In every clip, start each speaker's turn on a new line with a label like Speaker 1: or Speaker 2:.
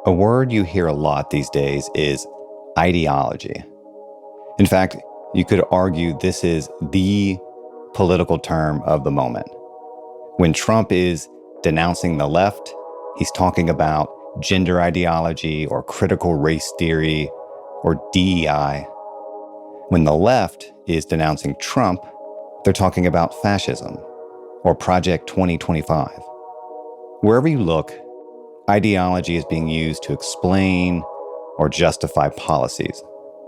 Speaker 1: A word you hear a lot these days is ideology. In fact, you could argue this is the political term of the moment. When Trump is denouncing the left, he's talking about gender ideology or critical race theory or DEI. When the left is denouncing Trump, they're talking about fascism or Project 2025. Wherever you look, ideology is being used to explain or justify policies.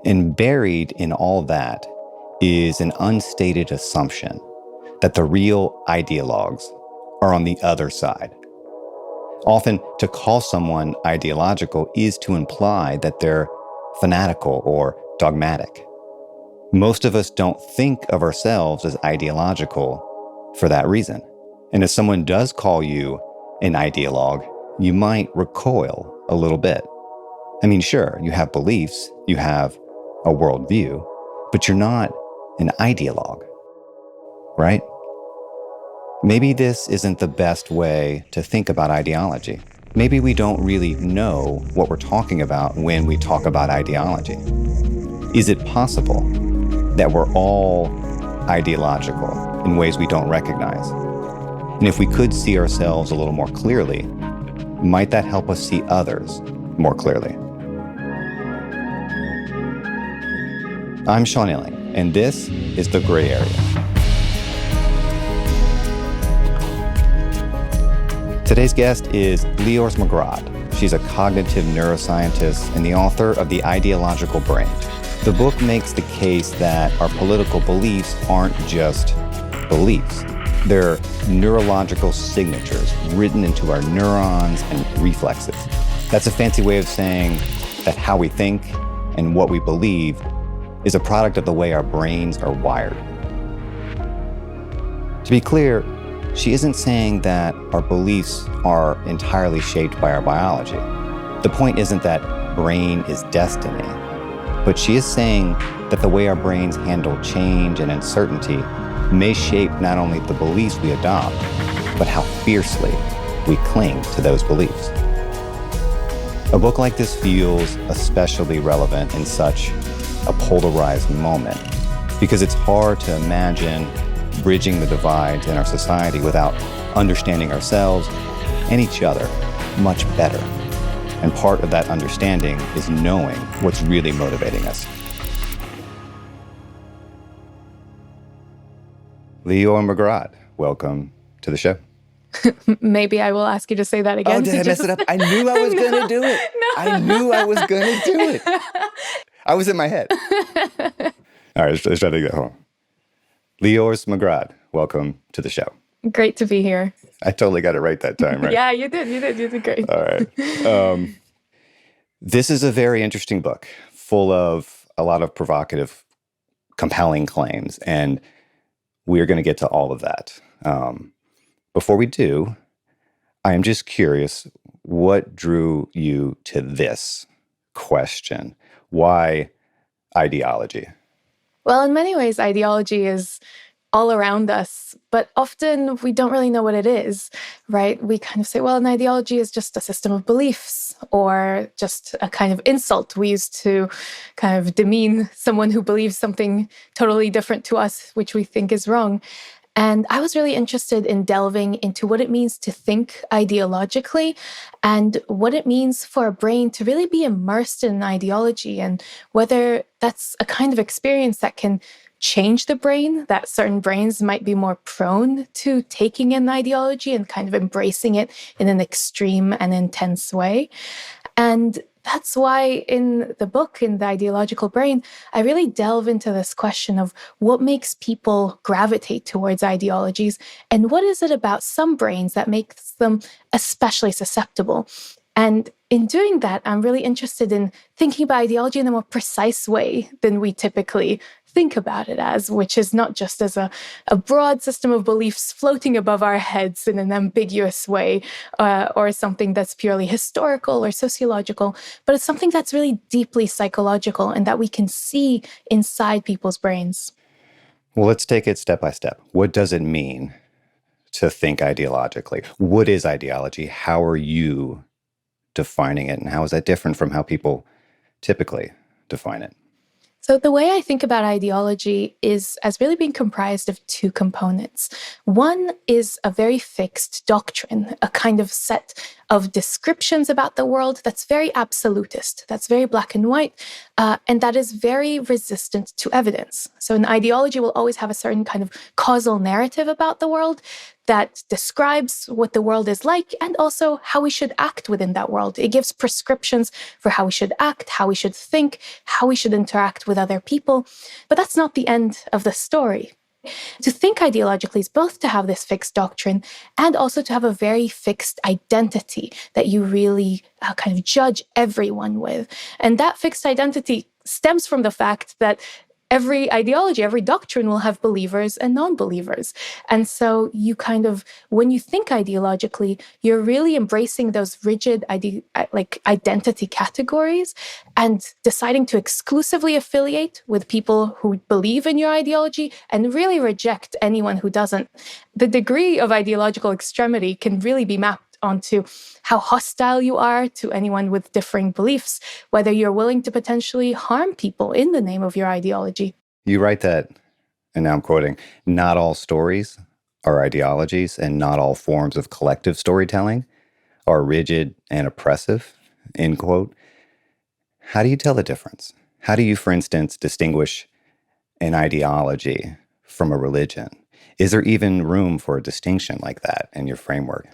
Speaker 1: And buried in all that is an unstated assumption that the real ideologues are on the other side. Often, to call someone ideological is to imply that they're fanatical or dogmatic. Most of us don't think of ourselves as ideological for that reason. And if someone does call you an ideologue, you might recoil a little bit. I mean, sure, you have beliefs, you have a worldview, but you're not an ideologue, right? Maybe this isn't the best way to think about ideology. Maybe we don't really know what we're talking about when we talk about ideology. Is it possible that we're all ideological in ways we don't recognize? And if we could see ourselves a little more clearly, might that help us see others more clearly? I'm Sean Illing, and this is The Gray Area. Today's guest is Leor Zmigrod. She's a cognitive neuroscientist and the author of The Ideological Brain. The book makes the case that our political beliefs aren't just beliefs. They're neurological signatures written into our neurons and reflexes. That's a fancy way of saying that how we think and what we believe is a product of the way our brains are wired. To be clear, she isn't saying that our beliefs are entirely shaped by our biology. The point isn't that brain is destiny, but she is saying that the way our brains handle change and uncertainty may shape not only the beliefs we adopt, but how fiercely we cling to those beliefs. A book like this feels especially relevant in such a polarized moment because it's hard to imagine bridging the divides in our society without understanding ourselves and each other much better. And part of that understanding is knowing what's really motivating us. Leor Zmigrod, welcome to the show.
Speaker 2: Maybe I will ask you to say that again.
Speaker 1: Oh, did I mess it up? I knew I was going to do it.
Speaker 2: No.
Speaker 1: I knew I was going to do it. I was in my head. All right, let's try to get home. Leor Zmigrod, welcome to the show.
Speaker 2: Great to be here.
Speaker 1: I totally got it right that time, right?
Speaker 2: Yeah, you did. You did great.
Speaker 1: All right. This is a very interesting book, full of a lot of provocative, compelling claims, and we're going to get to all of that. Before we do, I am just curious, what drew you to this question? Why ideology?
Speaker 2: Well, in many ways, ideology is all around us, but often we don't really know what it is, right? We kind of say, well, an ideology is just a system of beliefs or just a kind of insult we use to kind of demean someone who believes something totally different to us, which we think is wrong. And I was really interested in delving into what it means to think ideologically and what it means for a brain to really be immersed in an ideology and whether that's a kind of experience that can change the brain, that certain brains might be more prone to taking an ideology and kind of embracing it in an extreme and intense way. And that's why in the book, in The Ideological Brain, I really delve into this question of what makes people gravitate towards ideologies and what is it about some brains that makes them especially susceptible. And in doing that, I'm really interested in thinking about ideology in a more precise way than we typically think about it as, which is not just as a broad system of beliefs floating above our heads in an ambiguous way, or something that's purely historical or sociological, but it's something that's really deeply psychological and that we can see inside people's brains.
Speaker 1: Well, let's take it step by step. What does it mean to think ideologically? What is ideology? How are you defining it, and how is that different from how people typically define it?
Speaker 2: So the way I think about ideology is as really being comprised of two components. One is a very fixed doctrine, a kind of set of descriptions about the world that's very absolutist, that's very black and white, and that is very resistant to evidence. So an ideology will always have a certain kind of causal narrative about the world that describes what the world is like and also how we should act within that world. It gives prescriptions for how we should act, how we should think, how we should interact with other people. But that's not the end of the story. To think ideologically is both to have this fixed doctrine and also to have a very fixed identity that you really kind of judge everyone with. And that fixed identity stems from the fact that every ideology, every doctrine will have believers and non-believers. And so you kind of, when you think ideologically, you're really embracing those rigid identity categories and deciding to exclusively affiliate with people who believe in your ideology and really reject anyone who doesn't. The degree of ideological extremity can really be mapped onto how hostile you are to anyone with differing beliefs, whether you're willing to potentially harm people in the name of your ideology.
Speaker 1: You write that, and now I'm quoting, not all stories are ideologies and not all forms of collective storytelling are rigid and oppressive, end quote. How do you tell the difference? How do you, for instance, distinguish an ideology from a religion? Is there even room for a distinction like that in your framework?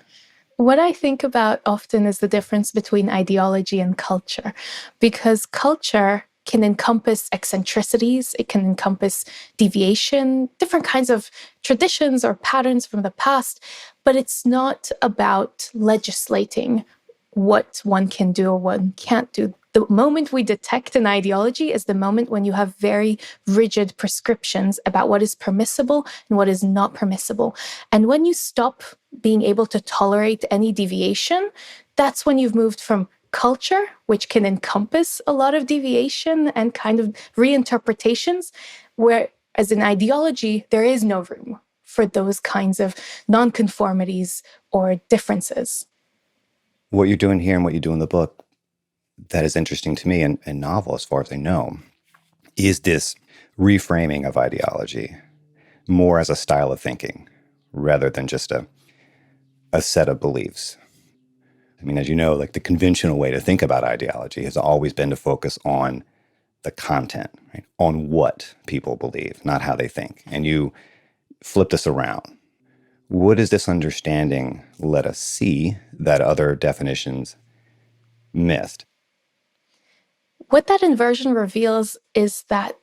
Speaker 2: What I think about often is the difference between ideology and culture, because culture can encompass eccentricities, it can encompass deviation, different kinds of traditions or patterns from the past, but it's not about legislating what one can do or one can't do. The moment we detect an ideology is the moment when you have very rigid prescriptions about what is permissible and what is not permissible. And when you stop being able to tolerate any deviation, that's when you've moved from culture, which can encompass a lot of deviation and kind of reinterpretations, whereas in ideology, there is no room for those kinds of nonconformities or differences.
Speaker 1: What you're doing here and what you do in the book that is interesting to me and novel, as far as I know, is this reframing of ideology more as a style of thinking rather than just a set of beliefs. I mean, as you know, like the conventional way to think about ideology has always been to focus on the content, right? On what people believe, not how they think. And you flip this around. What does this understanding let us see that other definitions missed?
Speaker 2: What that inversion reveals is that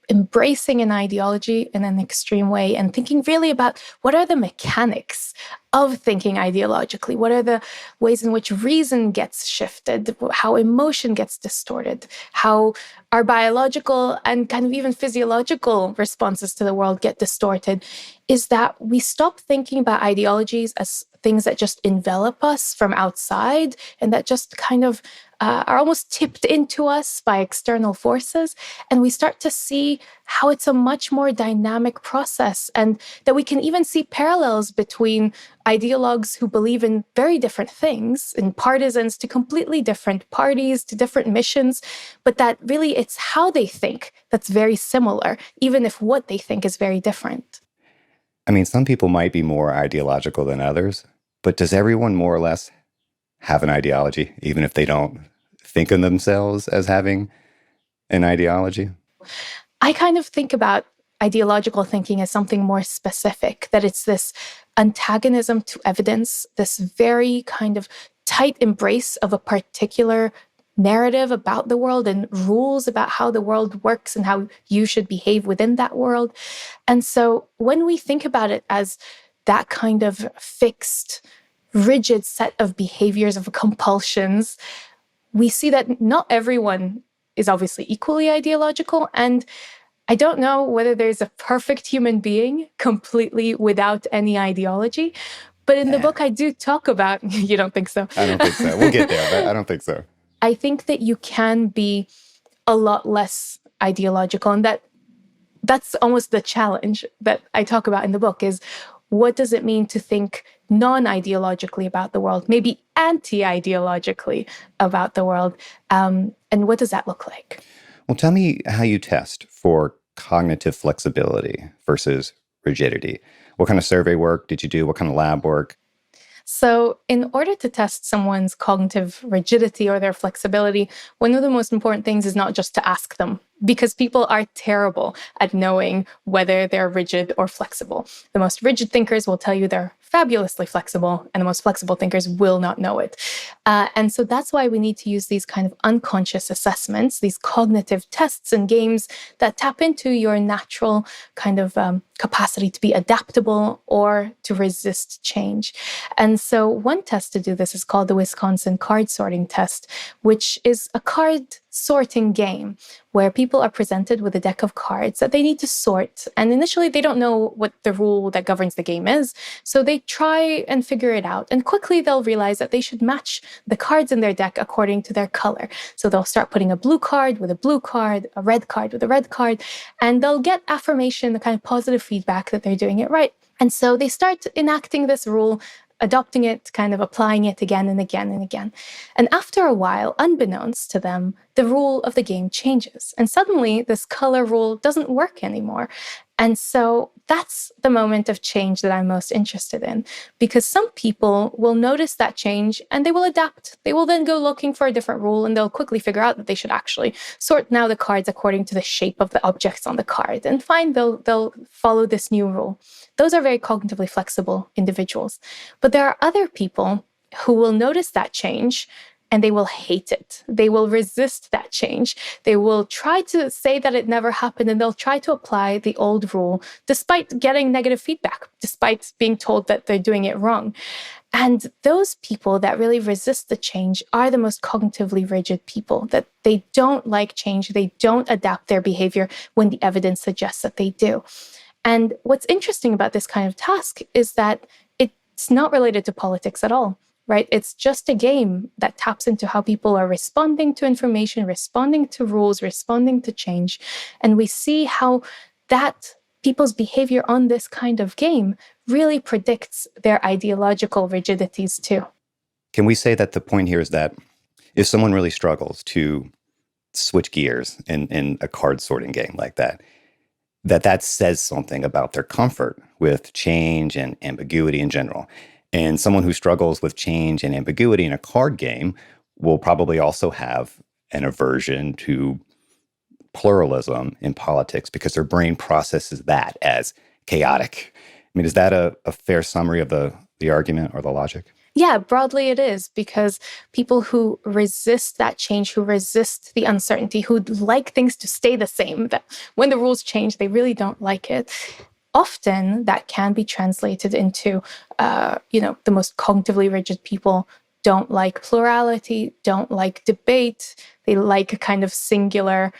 Speaker 2: embracing an ideology in an extreme way and thinking really about what are the mechanics of thinking ideologically? What are the ways in which reason gets shifted, how emotion gets distorted, how our biological and kind of even physiological responses to the world get distorted, is that we stop thinking about ideologies as things that just envelop us from outside and that just kind of are almost tipped into us by external forces. And we start to see how it's a much more dynamic process and that we can even see parallels between ideologues who believe in very different things, in partisans to completely different parties, to different missions, but that really it's how they think that's very similar, even if what they think is very different.
Speaker 1: I mean, some people might be more ideological than others, but does everyone more or less have an ideology, even if they don't think of themselves as having an ideology?
Speaker 2: I kind of think about ideological thinking as something more specific, that it's this antagonism to evidence, this very kind of tight embrace of a particular narrative about the world and rules about how the world works and how you should behave within that world. And so when we think about it as that kind of fixed, rigid set of behaviors, of compulsions, we see that not everyone is obviously equally ideological. And I don't know whether there's a perfect human being completely without any ideology. But in the book, I do talk about, you don't think so?
Speaker 1: I don't think so. We'll get there, but I don't think so.
Speaker 2: I think that you can be a lot less ideological, and that's almost the challenge that I talk about in the book is what does it mean to think non-ideologically about the world, maybe anti-ideologically about the world? And what does that look like?
Speaker 1: Well, tell me how you test for cognitive flexibility versus rigidity. What kind of survey work did you do? What kind of lab work?
Speaker 2: So, in order to test someone's cognitive rigidity or their flexibility, one of the most important things is not just to ask them, because people are terrible at knowing whether they're rigid or flexible. The most rigid thinkers will tell you they're fabulously flexible, and the most flexible thinkers will not know it. And so that's why we need to use these kind of unconscious assessments, these cognitive tests and games that tap into your natural kind of capacity to be adaptable or to resist change. And so one test to do this is called the Wisconsin card sorting test, which is a card sorting game where people are presented with a deck of cards that they need to sort. And initially, they don't know what the rule that governs the game is. So they try and figure it out. And quickly, they'll realize that they should match the cards in their deck according to their color. So they'll start putting a blue card with a blue card, a red card with a red card, and they'll get affirmation, the kind of positive feedback that they're doing it right. And so they start enacting this rule, adopting it, kind of applying it again and again and again. And after a while, unbeknownst to them, the rule of the game changes. And suddenly, this color rule doesn't work anymore. And so that's the moment of change that I'm most interested in, because some people will notice that change and they will adapt. They will then go looking for a different rule, and they'll quickly figure out that they should actually sort now the cards according to the shape of the objects on the card, and find they'll follow this new rule. Those are very cognitively flexible individuals. But there are other people who will notice that change and they will hate it. They will resist that change. They will try to say that it never happened, and they'll try to apply the old rule despite getting negative feedback, despite being told that they're doing it wrong. And those people that really resist the change are the most cognitively rigid people, that they don't like change. They don't adapt their behavior when the evidence suggests that they do. And what's interesting about this kind of task is that it's not related to politics at all, right? It's just a game that taps into how people are responding to information, responding to rules, responding to change. And we see how that people's behavior on this kind of game really predicts their ideological rigidities too.
Speaker 1: Can we say that the point here is that if someone really struggles to switch gears in a card sorting game like that, that says something about their comfort with change and ambiguity in general. And someone who struggles with change and ambiguity in a card game will probably also have an aversion to pluralism in politics because their brain processes that as chaotic. I mean, is that a fair summary of the argument or the logic?
Speaker 2: Yeah, broadly it is, because people who resist that change, who resist the uncertainty, who like things to stay the same, that when the rules change, they really don't like it. Often that can be translated into, the most cognitively rigid people don't like plurality, don't like debate. They like a kind of singular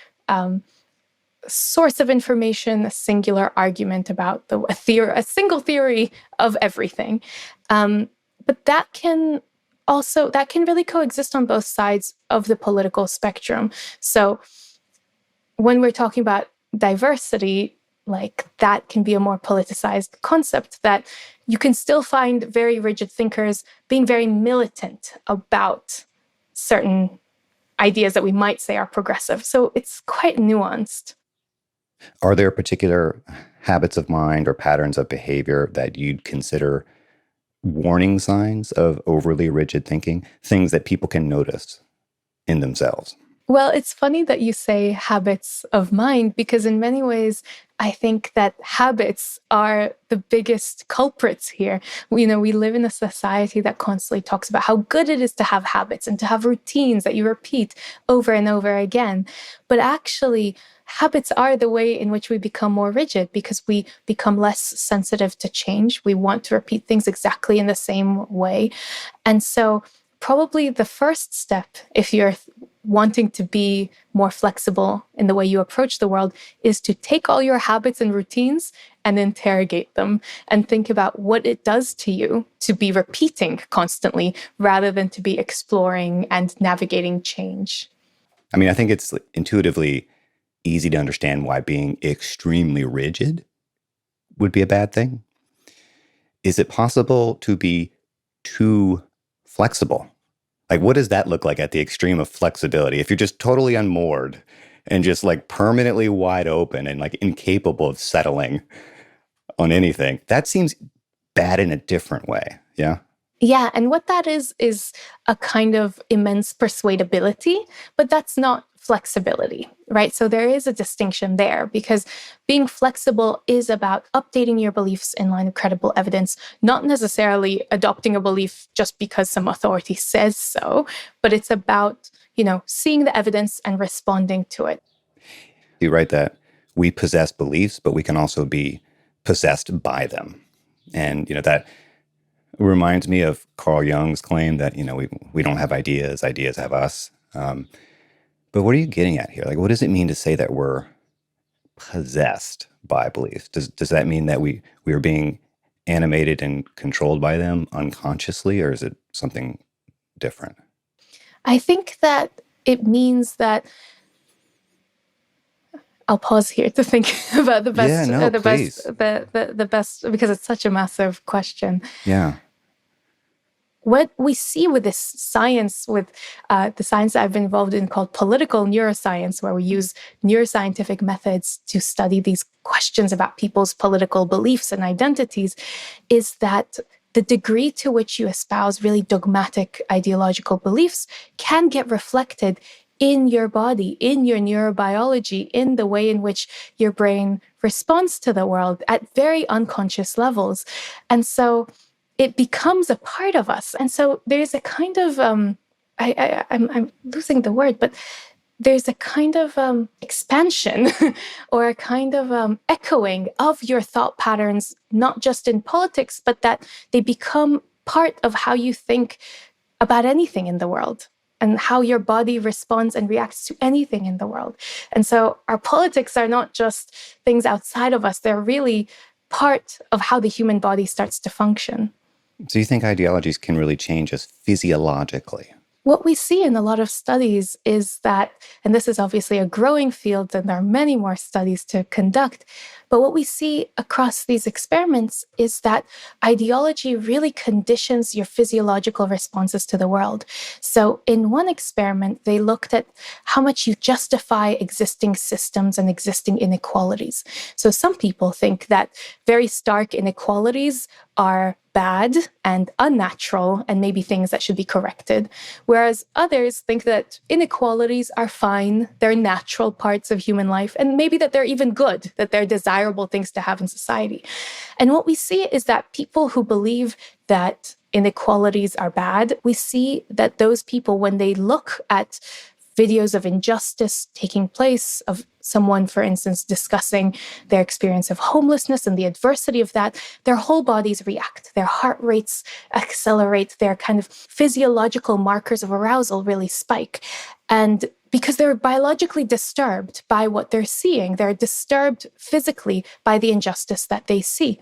Speaker 2: source of information, a singular argument about a single theory of everything. But that can really coexist on both sides of the political spectrum. So when we're talking about diversity, like that can be a more politicized concept, that you can still find very rigid thinkers being very militant about certain ideas that we might say are progressive. So it's quite nuanced.
Speaker 1: Are there particular habits of mind or patterns of behavior that you'd consider warning signs of overly rigid thinking, things that people can notice in themselves?
Speaker 2: Well, it's funny that you say habits of mind, because in many ways, I think that habits are the biggest culprits here. We live in a society that constantly talks about how good it is to have habits and to have routines that you repeat over and over again. But actually, habits are the way in which we become more rigid, because we become less sensitive to change. We want to repeat things exactly in the same way. And so probably the first step, if you're wanting to be more flexible in the way you approach the world, is to take all your habits and routines and interrogate them and think about what it does to you to be repeating constantly rather than to be exploring and navigating change.
Speaker 1: I mean, I think it's intuitively easy to understand why being extremely rigid would be a bad thing. is it possible to be too flexible? Like, what does that look like at the extreme of flexibility? If you're just totally unmoored and just like permanently wide open and like incapable of settling on anything, that seems bad in a different way. Yeah.
Speaker 2: Yeah, and what that is a kind of immense persuadability, but that's not flexibility, right? So there is a distinction there because being flexible is about updating your beliefs in line with credible evidence, not necessarily adopting a belief just because some authority says so, but it's about, seeing the evidence and responding to it.
Speaker 1: You write that we possess beliefs, but we can also be possessed by them. And, that reminds me of Carl Jung's claim that, we don't have ideas, ideas have us. But what are you getting at here? Like, what does it mean to say that we're possessed by beliefs? Does that mean that we are being animated and controlled by them unconsciously, or is it something different?
Speaker 2: I think that it means that I'll pause here to think about the best,
Speaker 1: Yeah, no,
Speaker 2: the
Speaker 1: please.
Speaker 2: best, the best, because it's such a massive question.
Speaker 1: Yeah.
Speaker 2: What we see with this science, with the science that I've been involved in called political neuroscience, where we use neuroscientific methods to study these questions about people's political beliefs and identities, is that the degree to which you espouse really dogmatic ideological beliefs can get reflected in your body, in your neurobiology, in the way in which your brain responds to the world at very unconscious levels. And so it becomes a part of us. And so there's a kind of, I'm losing the word, but there's a kind of expansion or a kind of echoing of your thought patterns, not just in politics, but that they become part of how you think about anything in the world and how your body responds and reacts to anything in the world. And so our politics are not just things outside of us, they're really part of how the human body starts to function.
Speaker 1: So you think ideologies can really change us physiologically?
Speaker 2: What we see in a lot of studies is that, and this is obviously a growing field and there are many more studies to conduct, but what we see across these experiments is that ideology really conditions your physiological responses to the world. So in one experiment, they looked at how much you justify existing systems and existing inequalities. So some people think that very stark inequalities are bad and unnatural and maybe things that should be corrected. Whereas others think that inequalities are fine, they're natural parts of human life, and maybe that they're even good, that they're desirable things to have in society. And what we see is that people who believe that inequalities are bad, we see that those people, when they look at videos of injustice taking place, of someone, for instance, discussing their experience of homelessness and the adversity of that, their whole bodies react. Their heart rates accelerate. Their kind of physiological markers of arousal really spike. And because they're biologically disturbed by what they're seeing, they're disturbed physically by the injustice that they see.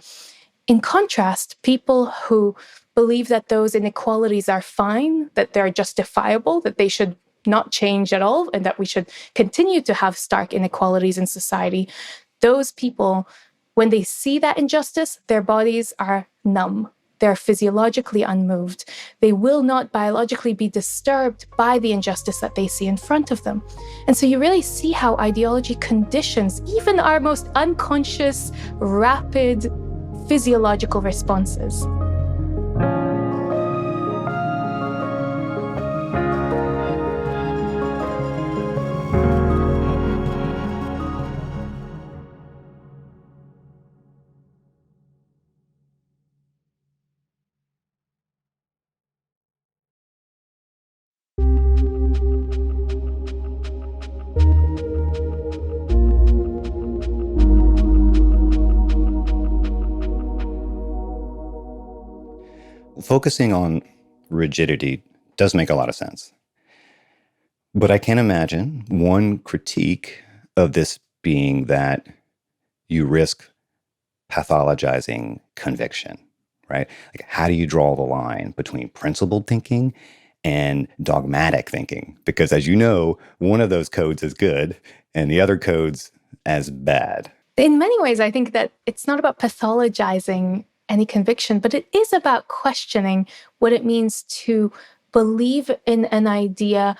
Speaker 2: In contrast, people who believe that those inequalities are fine, that they're justifiable, that they should not change at all, and that we should continue to have stark inequalities in society, those people, when they see that injustice, their bodies are numb. They're physiologically unmoved. They will not biologically be disturbed by the injustice that they see in front of them. And so you really see how ideology conditions even our most unconscious, rapid physiological responses.
Speaker 1: Focusing on rigidity does make a lot of sense. But I can imagine one critique of this being that you risk pathologizing conviction, right? Like, how do you draw the line between principled thinking and dogmatic thinking? Because as you know, one of those codes is good and the other code's as bad.
Speaker 2: In many ways, I think that it's not about pathologizing any conviction, but it is about questioning what it means to believe in an idea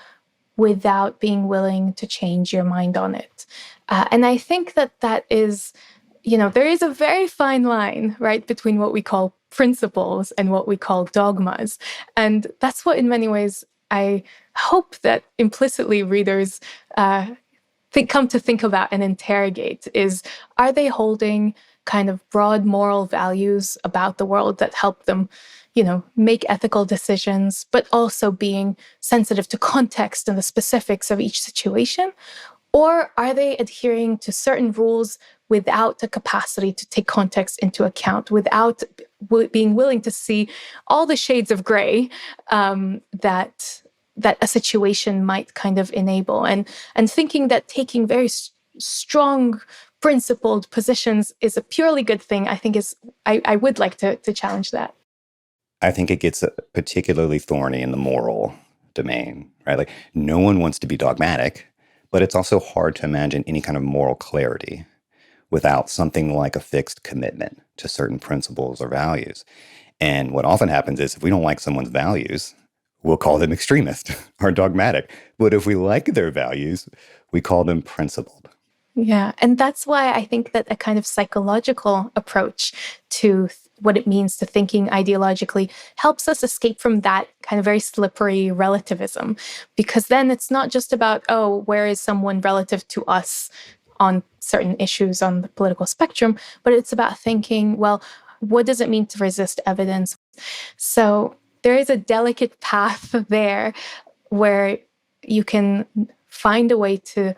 Speaker 2: without being willing to change your mind on it. And I think that is, there is a very fine line, right, between what we call principles and what we call dogmas. And that's what, in many ways, I hope that implicitly readers come to think about and interrogate is, are they holding kind of broad moral values about the world that help them, make ethical decisions, but also being sensitive to context and the specifics of each situation? Or are they adhering to certain rules without a capacity to take context into account, without being willing to see all the shades of gray that a situation might kind of enable, and thinking that taking very strong, principled positions is a purely good thing, I think I would like to challenge that.
Speaker 1: I think it gets particularly thorny in the moral domain, right? Like, no one wants to be dogmatic, but it's also hard to imagine any kind of moral clarity without something like a fixed commitment to certain principles or values. And what often happens is, if we don't like someone's values, we'll call them extremist or dogmatic. But if we like their values, we call them principled.
Speaker 2: Yeah. And that's why I think that a kind of psychological approach to what it means to thinking ideologically helps us escape from that kind of very slippery relativism. Because then it's not just about, oh, where is someone relative to us on certain issues on the political spectrum, but it's about thinking, well, what does it mean to resist evidence? So there is a delicate path there where you can find a way to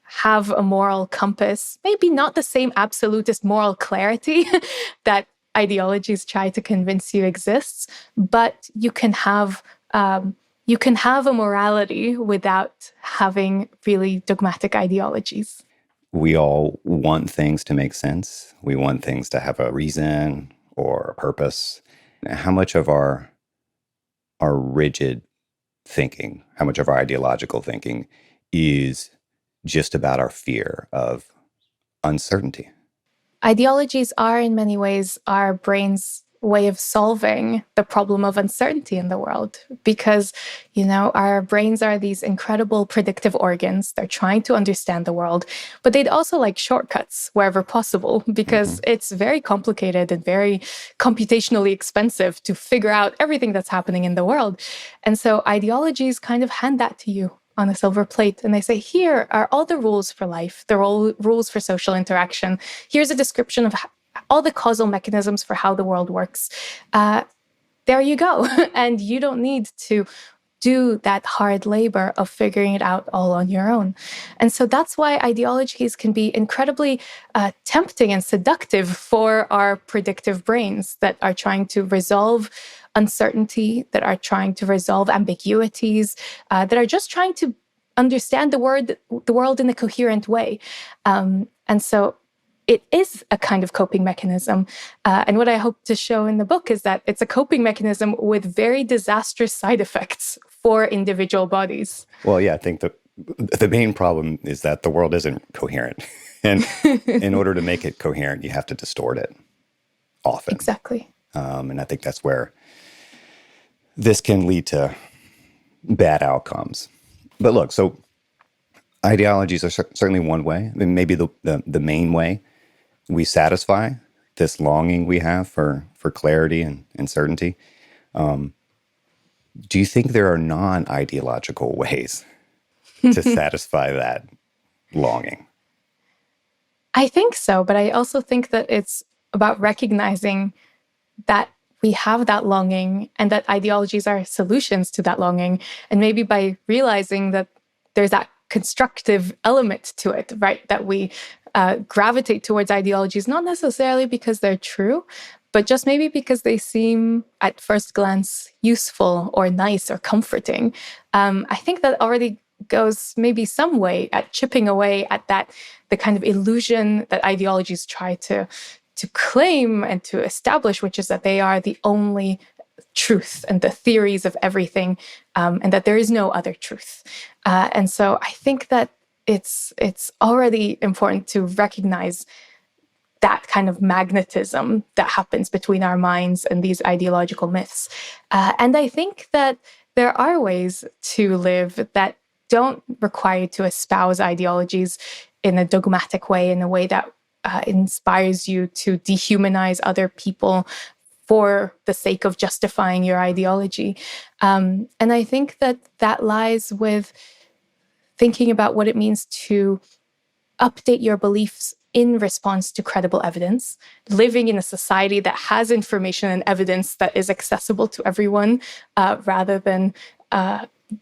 Speaker 2: have a moral compass, maybe not the same absolutist moral clarity that ideologies try to convince you exists, but you can have a morality without having really dogmatic ideologies.
Speaker 1: We all want things to make sense. We want things to have a reason or a purpose. How much of our rigid thinking, how much of our ideological thinking is just about our fear of uncertainty?
Speaker 2: Ideologies are, in many ways, our brain's way of solving the problem of uncertainty in the world, because, our brains are these incredible predictive organs. They're trying to understand the world, but they'd also like shortcuts wherever possible, because it's very complicated and very computationally expensive to figure out everything that's happening in the world. And so ideologies kind of hand that to you on a silver plate. And they say, here are all the rules for life, the rules for social interaction. Here's a description of all the causal mechanisms for how the world works. There you go. And you don't need to do that hard labor of figuring it out all on your own. And so that's why ideologies can be incredibly tempting and seductive for our predictive brains that are trying to resolve uncertainty, that are trying to resolve ambiguities, that are just trying to understand the world in a coherent way. And so it is a kind of coping mechanism. And what I hope to show in the book is that it's a coping mechanism with very disastrous side effects for individual bodies.
Speaker 1: Well, yeah, I think the main problem is that the world isn't coherent. And in order to make it coherent, you have to distort it often.
Speaker 2: Exactly.
Speaker 1: And I think that's where this can lead to bad outcomes. But look, so ideologies are certainly one way, I mean, maybe the main way we satisfy this longing we have for clarity and certainty. Do you think there are non-ideological ways to satisfy that longing?
Speaker 2: I think so, but I also think that it's about recognizing that we have that longing and that ideologies are solutions to that longing. And maybe by realizing that there's that constructive element to it, right? That we gravitate towards ideologies, not necessarily because they're true, but just maybe because they seem at first glance useful or nice or comforting. I think that already goes maybe some way at chipping away at the kind of illusion that ideologies try to claim and to establish, which is that they are the only truth and the theories of everything, and that there is no other truth. And so I think that it's already important to recognize that kind of magnetism that happens between our minds and these ideological myths. And I think that there are ways to live that don't require you to espouse ideologies in a dogmatic way, in a way that inspires you to dehumanize other people for the sake of justifying your ideology. And I think that that lies with thinking about what it means to update your beliefs in response to credible evidence, living in a society that has information and evidence that is accessible to everyone, rather than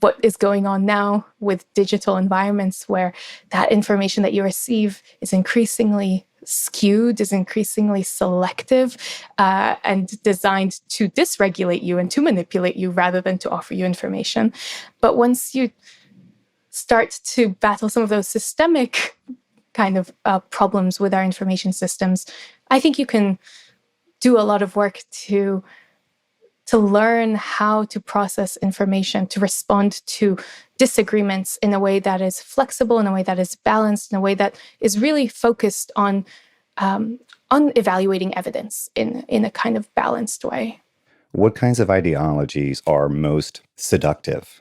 Speaker 2: what is going on now with digital environments where that information that you receive is increasingly skewed, is increasingly selective, and designed to dysregulate you and to manipulate you rather than to offer you information. But once you start to battle some of those systemic kind of problems with our information systems, I think you can do a lot of work to learn how to process information, to respond to disagreements in a way that is flexible, in a way that is balanced, in a way that is really focused on evaluating evidence in a kind of balanced way.
Speaker 1: What kinds of ideologies are most seductive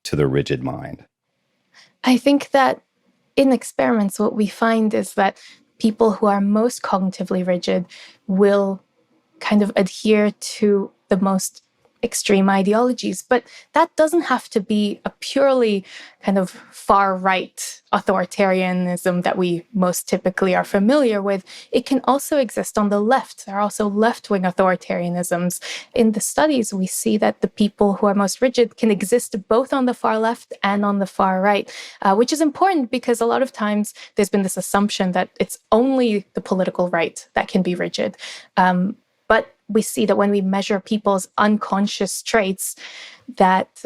Speaker 1: to the rigid mind?
Speaker 2: I think that in experiments, what we find is that people who are most cognitively rigid will kind of adhere to the most extreme ideologies. But that doesn't have to be a purely kind of far-right authoritarianism that we most typically are familiar with. It can also exist on the left. There are also left-wing authoritarianisms. In the studies, we see that the people who are most rigid can exist both on the far left and on the far right, which is important because a lot of times there's been this assumption that it's only the political right that can be rigid. But we see that when we measure people's unconscious traits, that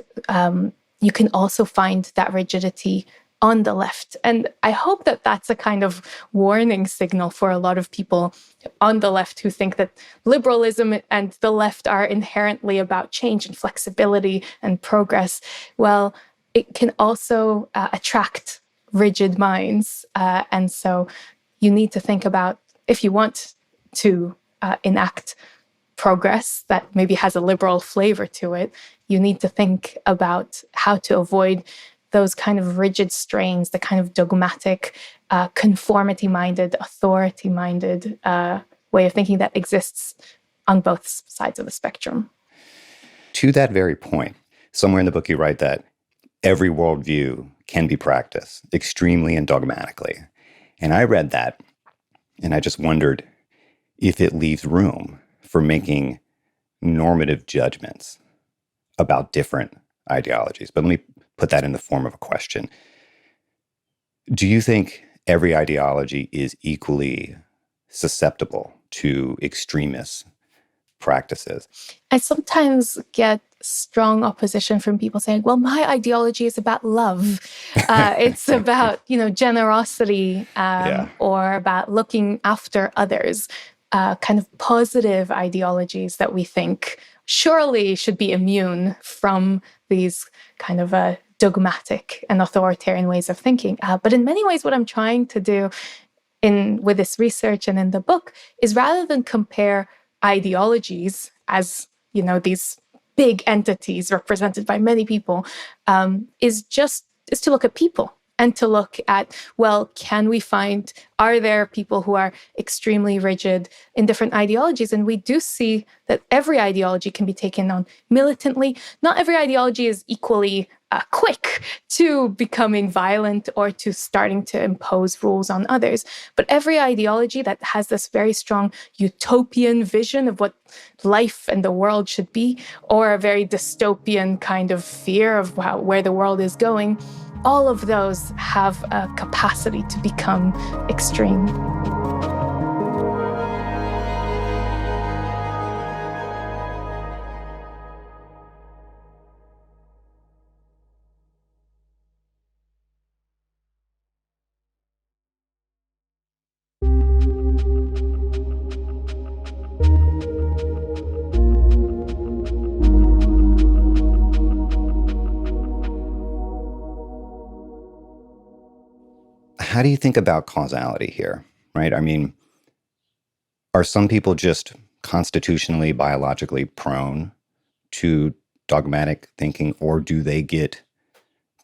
Speaker 2: you can also find that rigidity on the left. And I hope that that's a kind of warning signal for a lot of people on the left who think that liberalism and the left are inherently about change and flexibility and progress. Well, it can also attract rigid minds. And so you need to think about, if you want to enact progress that maybe has a liberal flavor to it, you need to think about how to avoid those kind of rigid strains, the kind of dogmatic, conformity-minded, authority-minded way of thinking that exists on both sides of the spectrum.
Speaker 1: To that very point, somewhere in the book you write that every worldview can be practiced extremely and dogmatically. And I read that, and I just wondered if it leaves room for making normative judgments about different ideologies. But let me put that in the form of a question. Do you think every ideology is equally susceptible to extremist practices?
Speaker 2: I sometimes get strong opposition from people saying, well, my ideology is about love. It's about, generosity, or about looking after others. Kind of positive ideologies that we think surely should be immune from these kind of dogmatic and authoritarian ways of thinking. But in many ways, what I'm trying to do with this research and in the book is, rather than compare ideologies as, these big entities represented by many people, is to look at people. And to look at, well, are there people who are extremely rigid in different ideologies? And we do see that every ideology can be taken on militantly. Not every ideology is equally quick to becoming violent or to starting to impose rules on others. But every ideology that has this very strong utopian vision of what life and the world should be, or a very dystopian kind of fear of where the world is going, all of those have a capacity to become extreme.
Speaker 1: How do you think about causality here, right? I mean, Are some people just constitutionally, biologically prone to dogmatic thinking, or do they get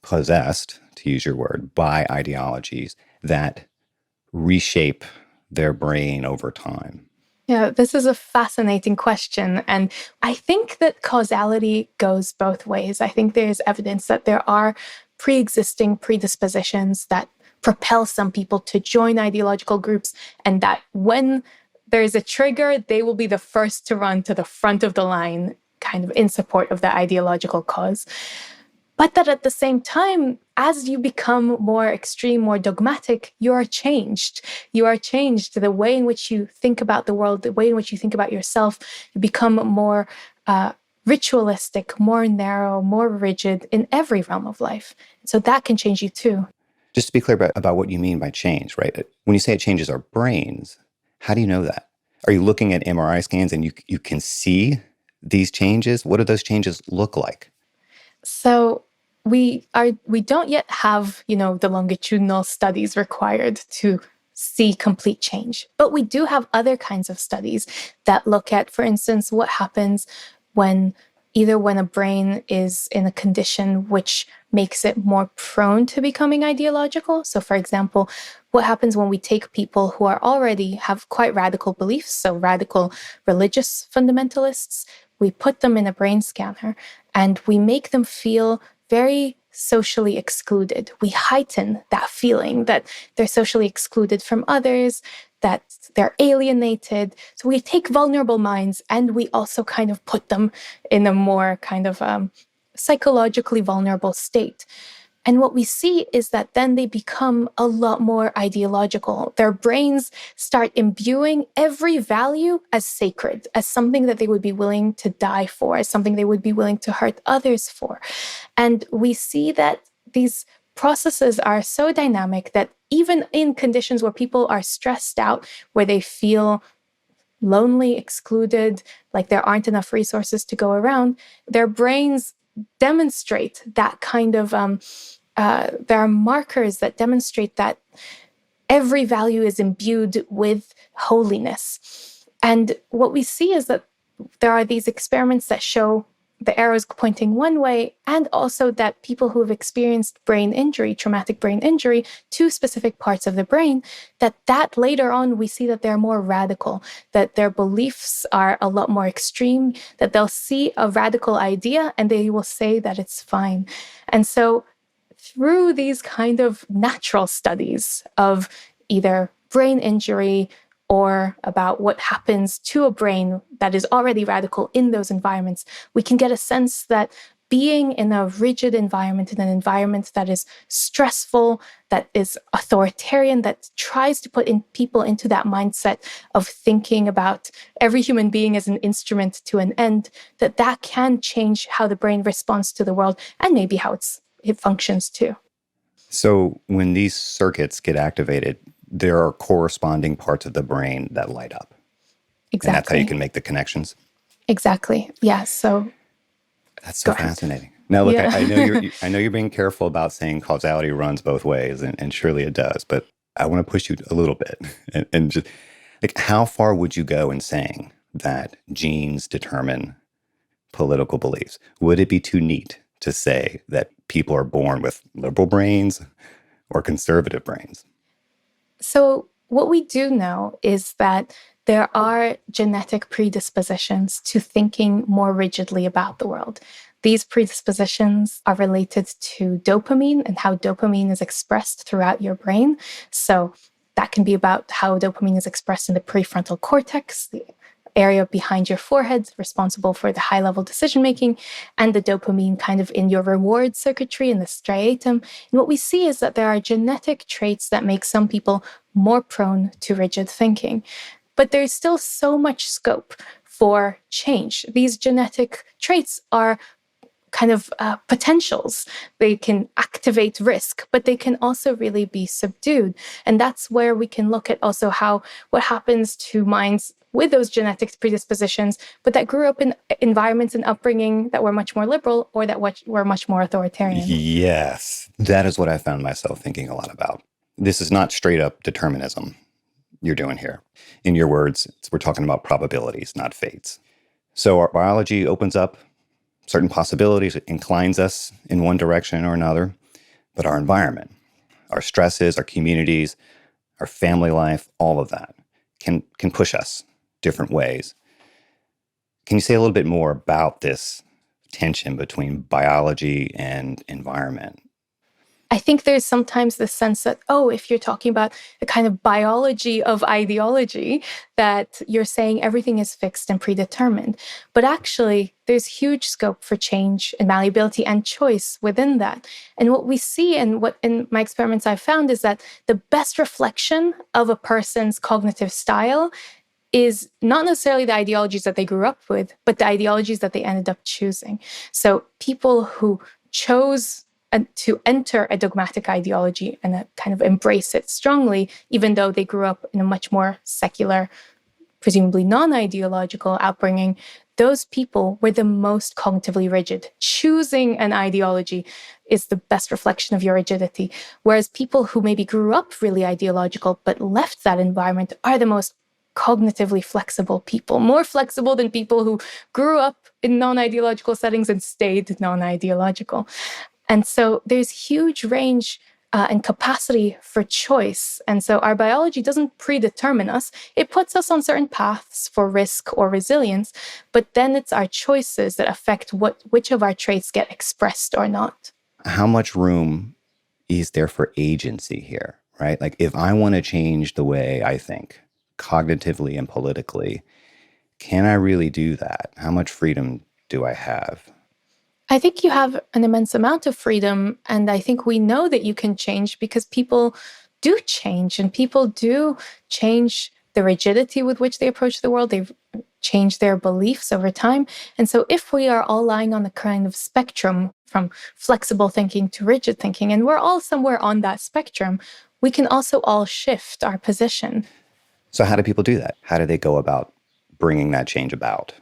Speaker 1: possessed, to use your word, by ideologies that reshape their brain over time?
Speaker 2: Yeah, this is a fascinating question. And I think that causality goes both ways. I think there's evidence that there are pre-existing predispositions that propel some people to join ideological groups, and that when there's a trigger, they will be the first to run to the front of the line, kind of in support of the ideological cause. But that at the same time, as you become more extreme, more dogmatic, you are changed. You are changed. The way in which you think about the world, the way in which you think about yourself, you become more ritualistic, more narrow, more rigid in every realm of life. So that can change you too.
Speaker 1: Just to be clear about what you mean by change, right? When you say it changes our brains, how do you know that? Are you looking at MRI scans and you can see these changes? What do those changes look like?
Speaker 2: So we don't yet have, the longitudinal studies required to see complete change. But we do have other kinds of studies that look at, for instance, what happens when when a brain is in a condition which makes it more prone to becoming ideological. So for example, what happens when we take people who are already have quite radical beliefs, so radical religious fundamentalists, we put them in a brain scanner and we make them feel very socially excluded. We heighten that feeling that they're socially excluded from others, that they're alienated. So we take vulnerable minds and we also kind of put them in a more kind of psychologically vulnerable state. And what we see is that then they become a lot more ideological. Their brains start imbuing every value as sacred, as something that they would be willing to die for, as something they would be willing to hurt others for. And we see that these processes are so dynamic that even in conditions where people are stressed out, where they feel lonely, excluded, like there aren't enough resources to go around, their brains demonstrate that kind of there are markers that demonstrate that every value is imbued with holiness. And what we see is that there are these experiments that show the arrows pointing one way, and also that people who have experienced brain injury, traumatic brain injury to specific parts of the brain, that later on we see that they're more radical, that their beliefs are a lot more extreme, that they'll see a radical idea and they will say that it's fine. And so through these kind of natural studies of either brain injury or about what happens to a brain that is already radical in those environments, we can get a sense that being in a rigid environment, in an environment that is stressful, that is authoritarian, that tries to put in people into that mindset of thinking about every human being as an instrument to an end, that can change how the brain responds to the world and maybe how it functions too.
Speaker 1: So when these circuits get activated, there are corresponding parts of the brain that light up.
Speaker 2: Exactly.
Speaker 1: And that's how you can make the connections.
Speaker 2: Exactly. Yeah. So
Speaker 1: that's so fascinating. Now, look, yeah. I know you're being careful about saying causality runs both ways, and surely it does. But I want to push you a little bit, and just like, how far would you go in saying that genes determine political beliefs? Would it be too neat to say that people are born with liberal brains or conservative brains?
Speaker 2: So what we do know is that there are genetic predispositions to thinking more rigidly about the world. These predispositions are related to dopamine and how dopamine is expressed throughout your brain. So that can be about how dopamine is expressed in the prefrontal cortex, the area behind your forehead responsible for the high-level decision-making, and the dopamine kind of in your reward circuitry in the striatum. And what we see is that there are genetic traits that make some people more prone to rigid thinking. But there's still so much scope for change. These genetic traits are kind of potentials. They can activate risk, but they can also really be subdued. And that's where we can look at also what happens to minds with those genetic predispositions, but that grew up in environments and upbringing that were much more liberal or that were much more authoritarian.
Speaker 1: Yes, that is what I found myself thinking a lot about. This is not straight up determinism. you're doing here. In your words, we're talking about probabilities, not fates. So our biology opens up certain possibilities. It inclines us in one direction or another. But our environment, our stresses, our communities, our family life, all of that can push us different ways. Can you say a little bit more about this tension between biology and environment?
Speaker 2: I think there's sometimes the sense that, oh, if you're talking about the kind of biology of ideology, that you're saying everything is fixed and predetermined. But actually, there's huge scope for change and malleability and choice within that. And what we see and what in my experiments I've found is that the best reflection of a person's cognitive style is not necessarily the ideologies that they grew up with, but the ideologies that they ended up choosing. So people who chose to enter a dogmatic ideology and kind of embrace it strongly, even though they grew up in a much more secular, presumably non-ideological upbringing, those people were the most cognitively rigid. Choosing an ideology is the best reflection of your rigidity. Whereas people who maybe grew up really ideological but left that environment are the most cognitively flexible people, more flexible than people who grew up in non-ideological settings and stayed non-ideological. And so there's huge range and capacity for choice. And so our biology doesn't predetermine us. It puts us on certain paths for risk or resilience, but then it's our choices that affect which of our traits get expressed or not.
Speaker 1: How much room is there for agency here, right? Like if I want to change the way I think cognitively and politically, can I really do that? How much freedom do I have?
Speaker 2: I think you have an immense amount of freedom. And I think we know that you can change because people do change and people do change the rigidity with which they approach the world. They've changed their beliefs over time. And so if we are all lying on the kind of spectrum from flexible thinking to rigid thinking, and we're all somewhere on that spectrum, we can also all shift our position.
Speaker 1: So how do people do that? How do they go about bringing that change about?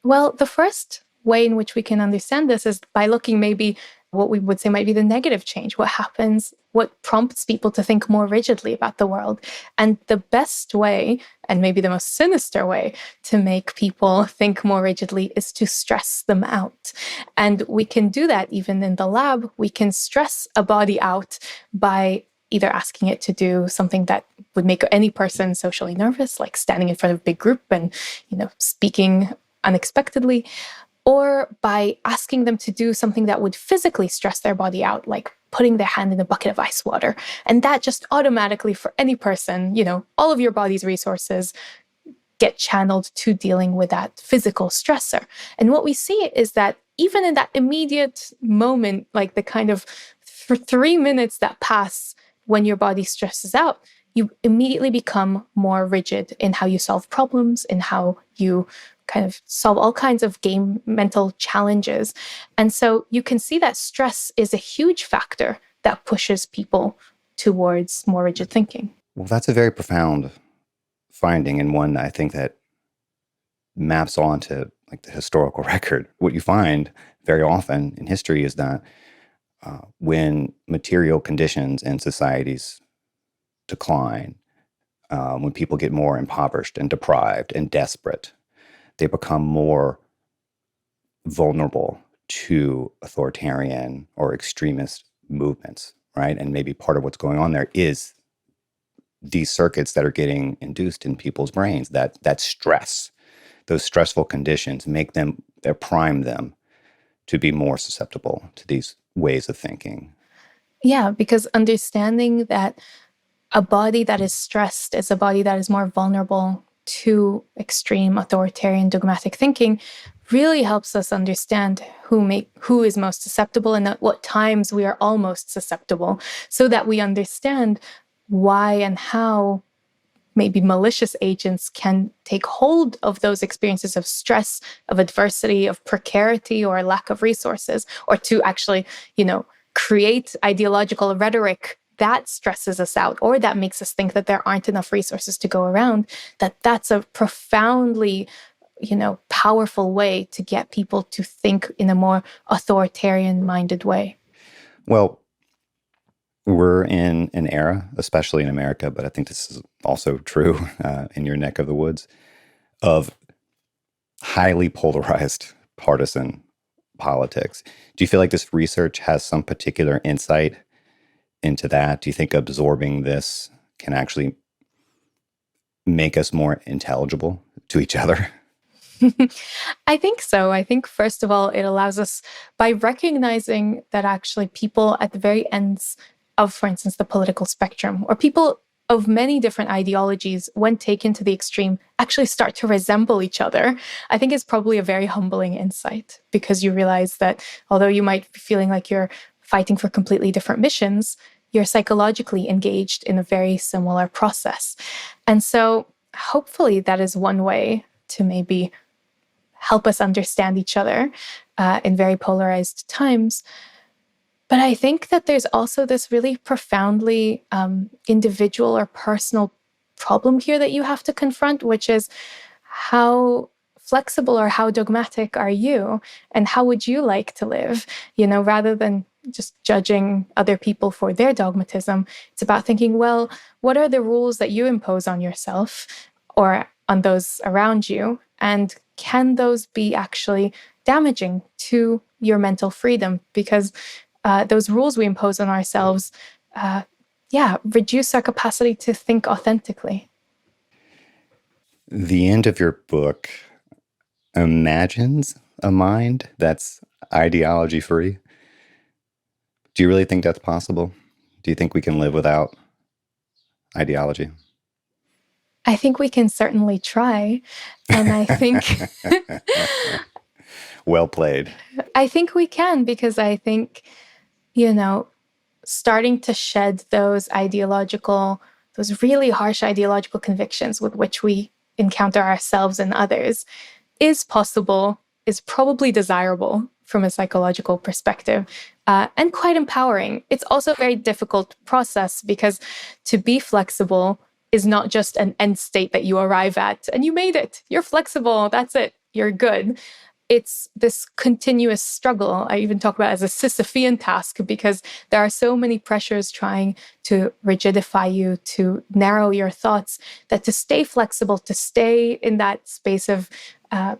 Speaker 2: Well, the first way in which we can understand this is by looking maybe what we would say might be the negative change. What happens, what prompts people to think more rigidly about the world? And the best way, and maybe the most sinister way to make people think more rigidly is to stress them out. And we can do that even in the lab. We can stress a body out by either asking it to do something that would make any person socially nervous, like standing in front of a big group and, speaking unexpectedly, or by asking them to do something that would physically stress their body out, like putting their hand in a bucket of ice water. And that just automatically, for any person, all of your body's resources get channeled to dealing with that physical stressor. And what we see is that even in that immediate moment, like the kind of for 3 minutes that pass when your body stresses out, you immediately become more rigid in how you solve problems, in how you kind of solve all kinds of game mental challenges. And so you can see that stress is a huge factor that pushes people towards more rigid thinking.
Speaker 1: Well, that's a very profound finding, and one I think that maps onto like the historical record. What you find very often in history is that when material conditions in societies decline, when people get more impoverished and deprived and desperate, they become more vulnerable to authoritarian or extremist movements, right? And maybe part of what's going on there is these circuits that are getting induced in people's brains, that stress, those stressful conditions prime them to be more susceptible to these ways of thinking.
Speaker 2: Yeah, because understanding that a body that is stressed is a body that is more vulnerable to extreme authoritarian dogmatic thinking really helps us understand who is most susceptible and at what times we are all most susceptible, so that we understand why and how maybe malicious agents can take hold of those experiences of stress, of adversity, of precarity or lack of resources, or to actually, create ideological rhetoric that stresses us out or that makes us think that there aren't enough resources to go around. That's a profoundly, powerful way to get people to think in a more authoritarian-minded way.
Speaker 1: Well, We're in an era, especially in America, but I think this is also true in your neck of the woods, of highly polarized partisan politics. Do you feel like this research has some particular insight into that? Do you think absorbing this can actually make us more intelligible to each other?
Speaker 2: I think so. I think, first of all, it allows us, by recognizing that actually people at the very ends of, for instance, the political spectrum, or people of many different ideologies, when taken to the extreme, actually start to resemble each other, I think is probably a very humbling insight, because you realize that although you might be feeling like you're fighting for completely different missions, you're psychologically engaged in a very similar process. And so hopefully that is one way to maybe help us understand each other in very polarized times. But I think that there's also this really profoundly individual or personal problem here that you have to confront, which is how flexible or how dogmatic are you, and how would you like to live? You know, rather than just judging other people for their dogmatism, it's about thinking, well, what are the rules that you impose on yourself or on those around you? And can those be actually damaging to your mental freedom? Because those rules we impose on ourselves, reduce our capacity to think authentically.
Speaker 1: The end of your book imagines a mind that's ideology free. Do you really think that's possible? Do you think we can live without ideology?
Speaker 2: I think we can certainly try. And I think
Speaker 1: Well played.
Speaker 2: I think we can, because I think, you know, starting to shed those really harsh ideological convictions with which we encounter ourselves and others is possible, is probably desirable from a psychological perspective, and quite empowering. It's also a very difficult process, because to be flexible is not just an end state that you arrive at and you made it. You're flexible. That's it. You're good. It's this continuous struggle. I even talk about it as a Sisyphean task, because there are so many pressures trying to rigidify you, to narrow your thoughts, that to stay flexible, to stay in that space of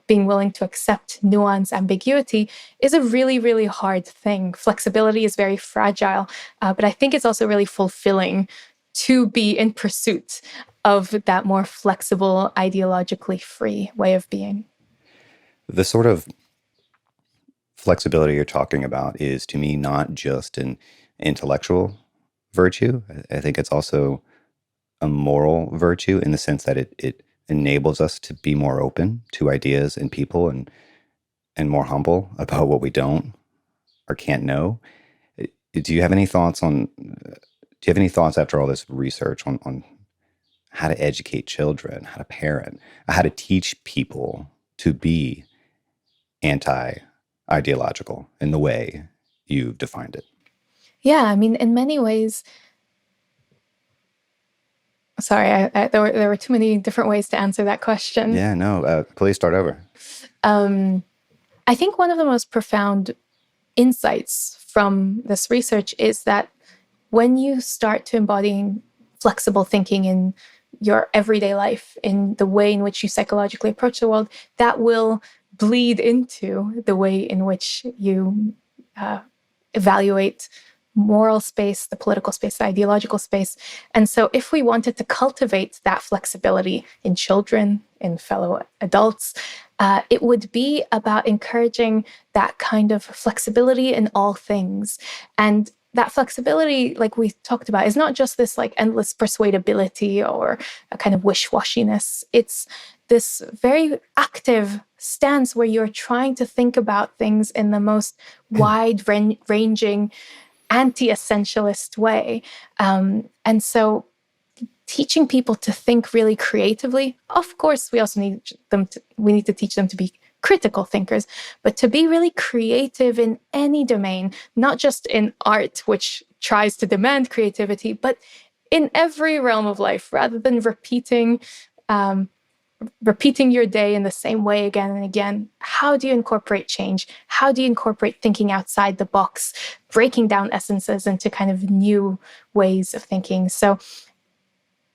Speaker 2: being willing to accept nuance, ambiguity, is a really, really hard thing. Flexibility is very fragile, but I think it's also really fulfilling to be in pursuit of that more flexible, ideologically free way of being.
Speaker 1: The sort of flexibility you're talking about is, to me, not just an intellectual virtue. I think it's also a moral virtue, in the sense that it enables us to be more open to ideas and people, and more humble about what we don't or can't know. Do you have any thoughts on? Do you have any thoughts, after all this research, on how to educate children, how to parent, how to teach people to be anti-ideological in the way you've defined it?
Speaker 2: Yeah, I mean, in many ways, sorry, there were too many different ways to answer that question.
Speaker 1: Yeah, no, please start over.
Speaker 2: I think one of the most profound insights from this research is that when you start to embody flexible thinking in your everyday life, in the way in which you psychologically approach the world, that will bleed into the way in which you evaluate moral space, the political space, the ideological space. And so if we wanted to cultivate that flexibility in children, in fellow adults, it would be about encouraging that kind of flexibility in all things. And that flexibility, like we talked about, is not just this like endless persuadability or a kind of wish-washiness. It's this very active stance where you're trying to think about things in the most wide-ranging, anti-essentialist way. And so teaching people to think really creatively, of course, we also need to teach them to be critical thinkers, but to be really creative in any domain, not just in art, which tries to demand creativity, but in every realm of life, rather than repeating repeating your day in the same way again and again, how do you incorporate change? How do you incorporate thinking outside the box, breaking down essences into kind of new ways of thinking? So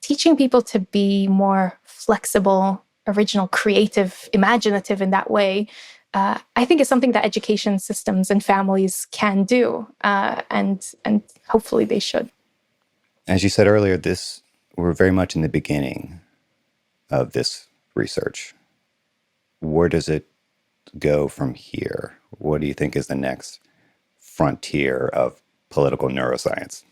Speaker 2: teaching people to be more flexible, original, creative, imaginative in that way, I think is something that education systems and families can do, and hopefully they should.
Speaker 1: As you said earlier, we're very much in the beginning of this research. Where does it go from here? What do you think is the next frontier of political neuroscience?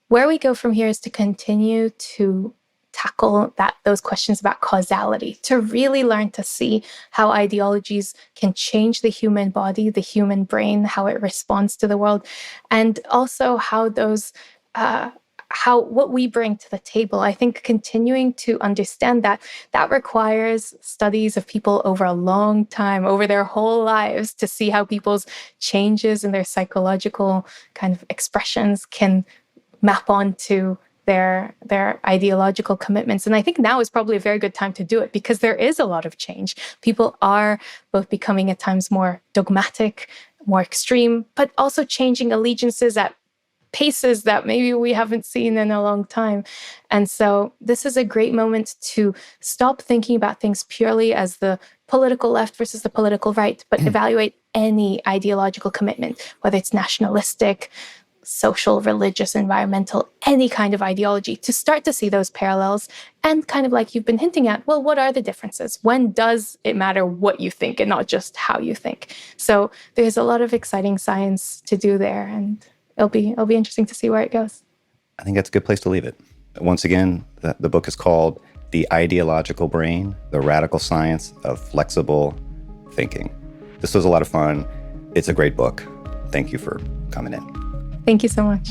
Speaker 2: Where we go from here is to continue to tackle those questions about causality, to really learn to see how ideologies can change the human body, the human brain, how it responds to the world, and also how what we bring to the table. I think continuing to understand that requires studies of people over a long time, over their whole lives, to see how people's changes in their psychological kind of expressions can map onto their ideological commitments. And I think now is probably a very good time to do it, because there is a lot of change. People are both becoming at times more dogmatic, more extreme, but also changing allegiances at paces that maybe we haven't seen in a long time. And so this is a great moment to stop thinking about things purely as the political left versus the political right, but evaluate any ideological commitment, whether it's nationalistic, social, religious, environmental, any kind of ideology, to start to see those parallels and kind of, like you've been hinting at, well, what are the differences? When does it matter what you think and not just how you think? So there's a lot of exciting science to do there, and it'll be interesting to see where it goes.
Speaker 1: I think that's a good place to leave it. Once again, the book is called The Ideological Brain, The Radical Science of Flexible Thinking. This was a lot of fun. It's a great book. Thank you for coming in.
Speaker 2: Thank you so much.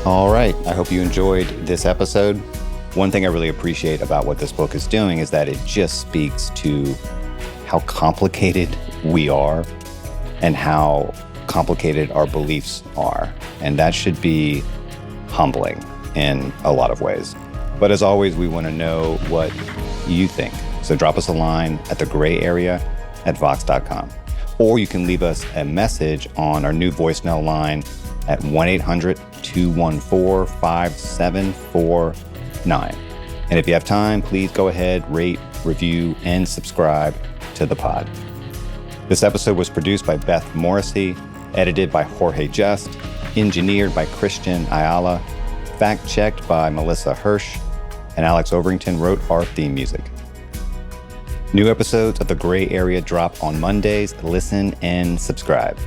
Speaker 1: All right. I hope you enjoyed this episode. One thing I really appreciate about what this book is doing is that it just speaks to how complicated we are and how complicated our beliefs are. And that should be humbling in a lot of ways. But as always, we want to know what you think. So drop us a line at thegrayarea@vox.com. Or you can leave us a message on our new voicemail line at 1-800-214-5749. And if you have time, please go ahead, rate, review, and subscribe to the pod. This episode was produced by Beth Morrissey, edited by Jorge Just, engineered by Christian Ayala, fact-checked by Melissa Hirsch, and Alex Overington wrote our theme music. New episodes of The Gray Area drop on Mondays. Listen and subscribe.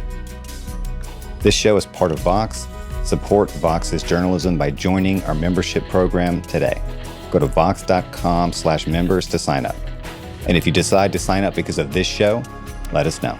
Speaker 1: This show is part of Vox. Support Vox's journalism by joining our membership program today. Go to vox.com/members to sign up. And if you decide to sign up because of this show, let us know.